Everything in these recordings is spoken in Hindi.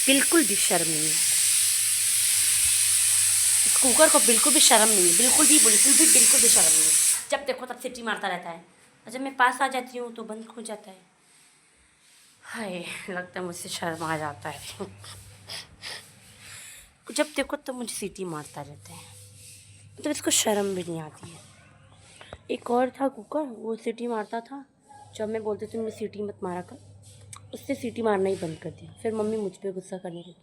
बिल्कुल भी शर्म नहीं है, इस कुकर को बिल्कुल भी शर्म नहीं है, बिल्कुल भी शर्म नहीं है। जब देखो तब सीटी मारता रहता है और जब मैं पास आ जाती हूँ तो बंद हो जाता है। हाय, लगता है मुझसे शर्म आ जाता है। जब देखो तब मुझे सीटी मारता रहता है, मतलब इसको शर्म भी नहीं आती है। एक और था कुकर, वो सीटी मारता था, जब मैं बोलती थी मुझे सीटी मत मारा कर, उससे सीटी मारना ही बंद कर दिया। फिर मम्मी मुझ पर गुस्सा करने लगी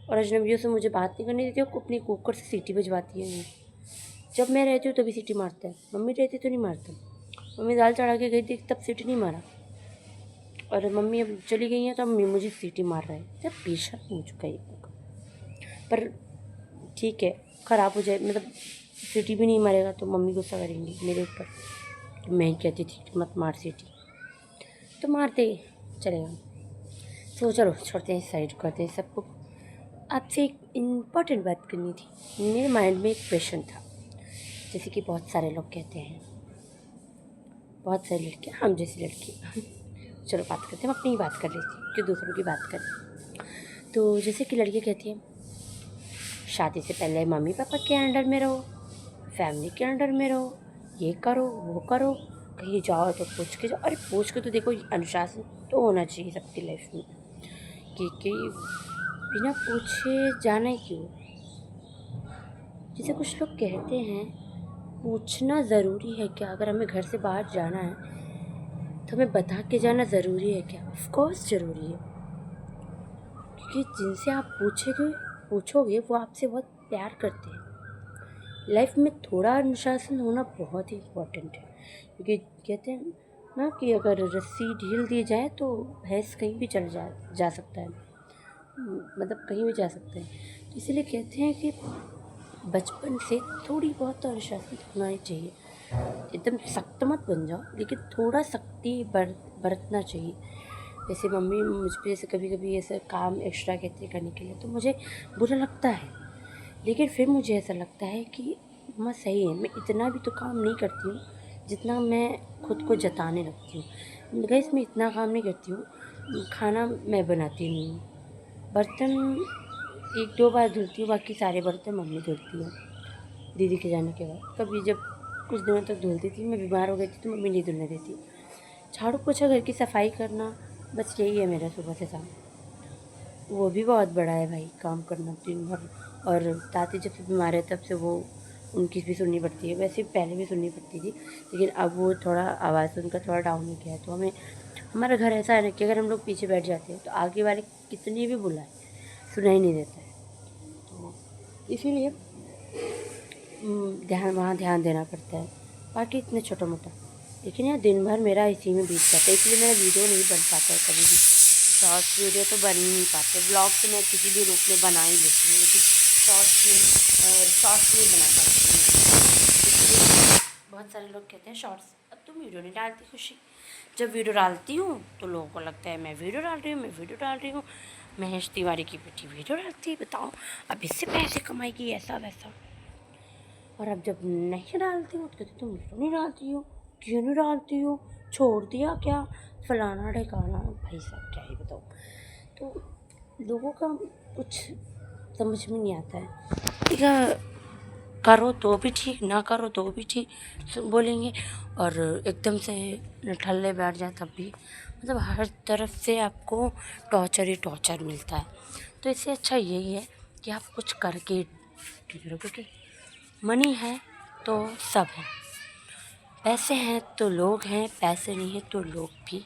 और अजनबियों से मुझे बात नहीं करनी देती, वो अपनी कुकर से सीटी बजवाती है। जब मैं रहती हूँ तभी सीटी मारता है, मम्मी रहती तो नहीं मारता। मम्मी दाल चढ़ा के गई थी तब सीटी नहीं मारा, और मम्मी अब चली गई हैं तो मम्मी मुझे सीटी मार रहा है। जब बेशर्म हो चुका है कुकर। पर ठीक है, ख़राब हो जाए, मतलब सीटी भी नहीं मारेगा तो मम्मी गुस्सा करेंगी मेरे ऊपर। तो मैं ही कहती थी कि मत मार सीटी, तो मारते चलेगा। तो चलो छोड़ते हैं, साइड करते हैं सबको। आपसे एक इम्पॉर्टेंट बात करनी थी। मेरे माइंड में एक क्वेश्चन था, जैसे कि बहुत सारे लोग कहते हैं, बहुत सारी लड़कियाँ, हम जैसी लड़की चलो बात करते हैं, हम अपनी ही बात कर लेते हैं कि दूसरों की बात करें। तो जैसे कि लड़कियाँ कहती हैं शादी से पहले मम्मी पापा के अंडर में रहो, फैमिली के अंडर में रहो, ये करो वो करो, कहीं जाओ तो पूछ के जाओ। अरे पूछ के तो देखो, अनुशासन तो होना चाहिए सबकी लाइफ में, कि बिना पूछे जाना ही क्यों। जैसे कुछ लोग कहते हैं पूछना ज़रूरी है क्या, अगर हमें घर से बाहर जाना है तो हमें बता के जाना ज़रूरी है क्या? ऑफ कोर्स ज़रूरी है, क्योंकि जिनसे आप पूछोगे वो आपसे बहुत प्यार करते हैं। लाइफ में थोड़ा अनुशासन होना बहुत ही इम्पोर्टेंट है, क्योंकि कहते हैं ना कि अगर रस्सी ढील दी जाए तो भैंस कहीं भी जा सकता है, मतलब कहीं भी जा सकते हैं। तो इसीलिए कहते हैं कि बचपन से थोड़ी बहुत तो अनुशासन होना ही चाहिए। एकदम सख्त मत बन जाओ, लेकिन थोड़ा सख्ती बरतना चाहिए। जैसे मम्मी मुझ पर जैसे कभी कभी ऐसा काम एक्स्ट्रा कहते हैं करने के लिए, तो मुझे बुरा लगता है, लेकिन फिर मुझे ऐसा लगता है कि मम्मा सही है, मैं इतना भी तो काम नहीं करती हूँ जितना मैं खुद को जताने लगती हूँ। गैस मैं इतना काम नहीं करती हूँ, खाना मैं बनाती नहीं हूँ, बर्तन एक दो बार धुलती हूँ, बाकी सारे बर्तन मम्मी धुलती है दीदी के जाने के बाद। कभी जब कुछ दिनों तक धुलती थी, मैं बीमार हो गई थी तो मम्मी नहीं धुलने देती। झाड़ू पोछा, घर की सफाई करना, बस यही है मेरा सुबह से शाम। वो भी बहुत बड़ा है भाई, काम करना दिन भर। और दादी जब से बीमार है तब से वो उनकी भी सुननी पड़ती है, वैसे पहले भी सुननी पड़ती थी, लेकिन अब वो थोड़ा आवाज़ उनका थोड़ा डाउन हो गया है। तो हमें, हमारा घर ऐसा है ना कि अगर हम लोग पीछे बैठ जाते हैं तो आगे वाले कितनी भी बुलाए सुनाई नहीं देता है। तो इसीलिए ध्यान देना पड़ता है, बाकी इतने छोटा मोटा। लेकिन यार दिन भर मेरा इसी में बीत जाता है, इसलिए मेरा वीडियो नहीं बन पाता है कभी भी। शॉर्ट्स वीडियो तो बन ही नहीं पाते, ब्लॉग तो मैं किसी भी रूप में बना ही लेती हूँ, लेकिन शॉर्ट्स नहीं बना पाती हूँ। इसलिए बहुत सारे लोग कहते हैं शॉर्ट्स अब तुम वीडियो नहीं डालती खुशी। जब वीडियो डालती हूँ तो लोगों को लगता है मैं वीडियो डाल रही हूँ, महेश तिवारी की बेटी वीडियो डालती है, बताओ अब इससे पैसे कमाएगी, ऐसा वैसा। और अब जब नहीं डालती हूँ तो कहती तुम वीडियो नहीं डालती हो, क्यों नहीं डालती हो, छोड़ दिया क्या, फलाना ढकाना। भाई साहब क्या ही बताऊँ। तो लोगों का कुछ समझ में नहीं आता है, या करो तो भी ठीक, ना करो तो भी ठीक बोलेंगे, और एकदम से ठल्ले बैठ जाए तब भी, मतलब हर तरफ से आपको टॉर्चर ही टॉर्चर मिलता है। तो इससे अच्छा यही है कि आप कुछ करके ठीक रहो, क्योंकि मनी है तो सब है, पैसे हैं तो लोग हैं, पैसे नहीं हैं तो लोग भी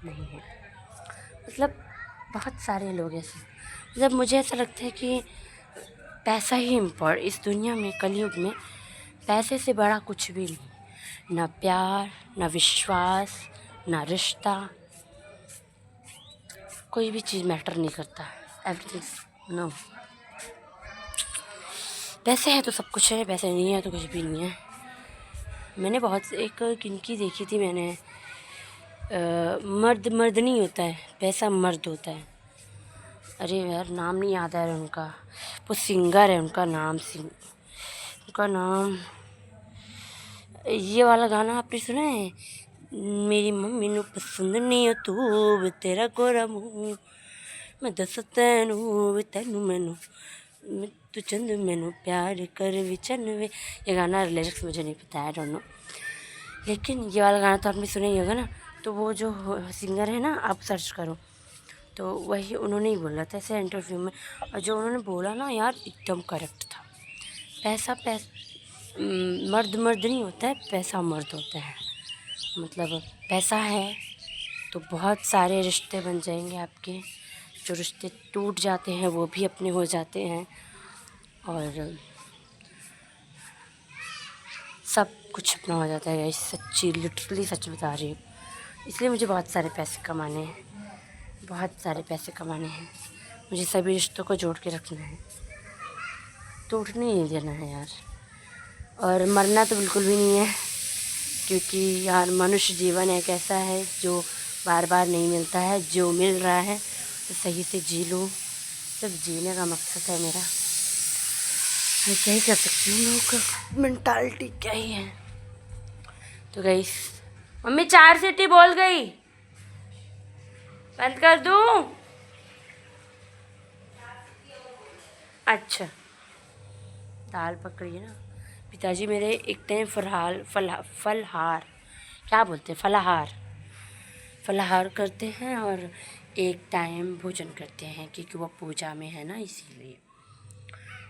नहीं हैं। मतलब बहुत सारे लोग ऐसे, मतलब मुझे ऐसा लगता है कि पैसा ही इस दुनिया में, कलयुग में पैसे से बड़ा कुछ भी नहीं। ना प्यार, ना विश्वास, ना रिश्ता, कोई भी चीज़ मैटर नहीं करता। एवरीथिंग नो, पैसे हैं तो सब कुछ है, पैसे नहीं है तो कुछ भी नहीं है। मैंने बहुत एक किनकी देखी थी मैंने, मर्द नहीं होता है, पैसा मर्द होता है। अरे यार नाम नहीं याद आ रहा उनका, वो सिंगर है, उनका नाम ये वाला गाना आपने सुना है, मेरी मम्मी नू पसंद नहीं हो तू तेरा गोरा मुँह, मैं दस तैनू तैनू मैनू तू चंद मैनू प्यार कर विचन वे। ये गाना लिरिक्स मुझे नहीं पता है, डोंट नो, लेकिन ये वाला गाना तो आपने सुना ही होगा ना। तो वो जो सिंगर है ना, आप सर्च करो तो वही उन्होंने ही बोला था ऐसे इंटरव्यू में। और जो उन्होंने बोला ना यार, एकदम करेक्ट था। पैसा मर्द मर्द नहीं होता है, पैसा मर्द होता है। मतलब पैसा है तो बहुत सारे रिश्ते बन जाएंगे आपके, जो रिश्ते टूट जाते हैं वो भी अपने हो जाते हैं, और सब कुछ अपना हो जाता है। सच्ची लिटरली सच बता रही हूँ। इसलिए मुझे बहुत सारे पैसे कमाने हैं, बहुत सारे पैसे कमाने हैं। मुझे सभी रिश्तों को जोड़ के रखना है, टूटने नहीं देना है यार। और मरना तो बिल्कुल भी नहीं है, क्योंकि यार मनुष्य जीवन एक ऐसा है जो बार बार नहीं मिलता है। जो मिल रहा है तो सही से जी लो, सिर्फ जीने का मकसद है मेरा। मैं क्या ही कर सकती हूँ, लोगों का मेंटालिटी क्या ही है। तो गाइस, मम्मी 4 सीटी बोल गई, बंद कर दूँ? अच्छा, दाल पकड़ी है ना। पिताजी मेरे एक टाइम फलहार क्या बोलते हैं, फलाहार करते हैं, और एक टाइम भोजन करते हैं, क्योंकि वो पूजा में है ना, इसीलिए।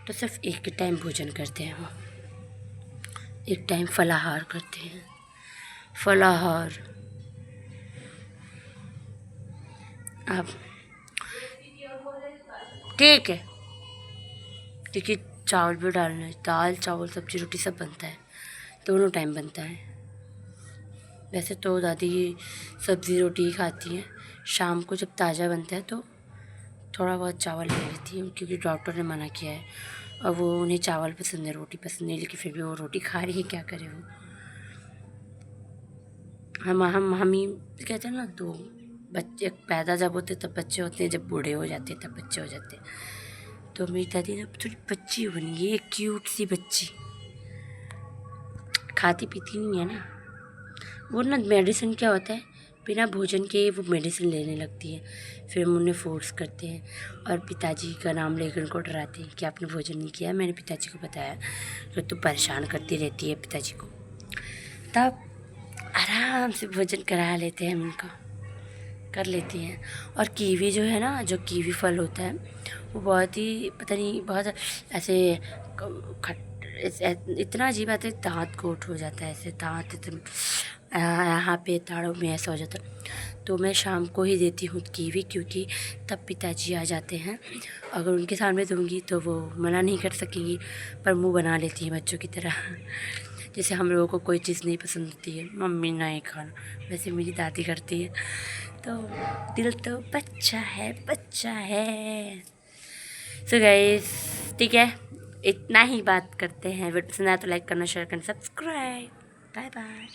तो सिर्फ एक टाइम भोजन करते हैं वो, एक टाइम फलाहार करते हैं। फलाहार अब ठीक है, क्योंकि चावल भी डालना है, दाल चावल सब्जी रोटी सब बनता है, दोनों टाइम बनता है। वैसे तो दादी सब्ज़ी रोटी ही खाती हैं, शाम को जब ताज़ा बनता है तो थोड़ा बहुत चावल ले लेती हैं, क्योंकि डॉक्टर ने मना किया है। और वो उन्हें चावल पसंद है, रोटी पसंद नहीं, लेकिन फिर भी वो रोटी खा रही है, क्या करे वो। हम ही कहते हैं ना, तो बच्चे पैदा जब होते तब बच्चे होते हैं, जब बूढ़े हो जाते तब बच्चे हो जाते हैं। तो मेरी दादी ना थोड़ी बच्ची बन गई, एक क्यूट सी बच्ची, खाती पीती नहीं है ना। वो ना मेडिसिन क्या होता है, बिना भोजन के वो मेडिसिन लेने लगती है, फिर हम उन्हें फोर्स करते हैं और पिताजी का नाम लेकर उनको डराते हैं कि आपने भोजन नहीं किया। मैंने पिताजी को बताया तो तू परेशान करती रहती है पिताजी को, तब आराम से भोजन करा लेते हैं हम उनको, कर लेती हैं। और कीवी जो है ना, जो कीवी फल होता है वो बहुत ही पता नहीं, बहुत ऐसे इतना अजीब आता है, दांत कोट हो जाता है ऐसे, दांत इतने यहाँ पे ताड़ों में ऐसा हो जाता है। तो मैं शाम को ही देती हूँ कीवी, क्योंकि तब पिताजी आ जाते हैं। अगर उनके सामने दूँगी तो वो मना नहीं कर सकेंगी, पर मुँह बना लेती हैं बच्चों की तरह। जैसे हम लोगों को कोई चीज़ नहीं पसंद होती है, मम्मी नहीं खाना, वैसे मेरी दादी करती है। तो दिल तो बच्चा है, बच्चा है। सो गाइस, ठीक है, इतना ही बात करते हैं। वीडियो पसंद आया तो लाइक करना, शेयर करना, सब्सक्राइब। Bye bye.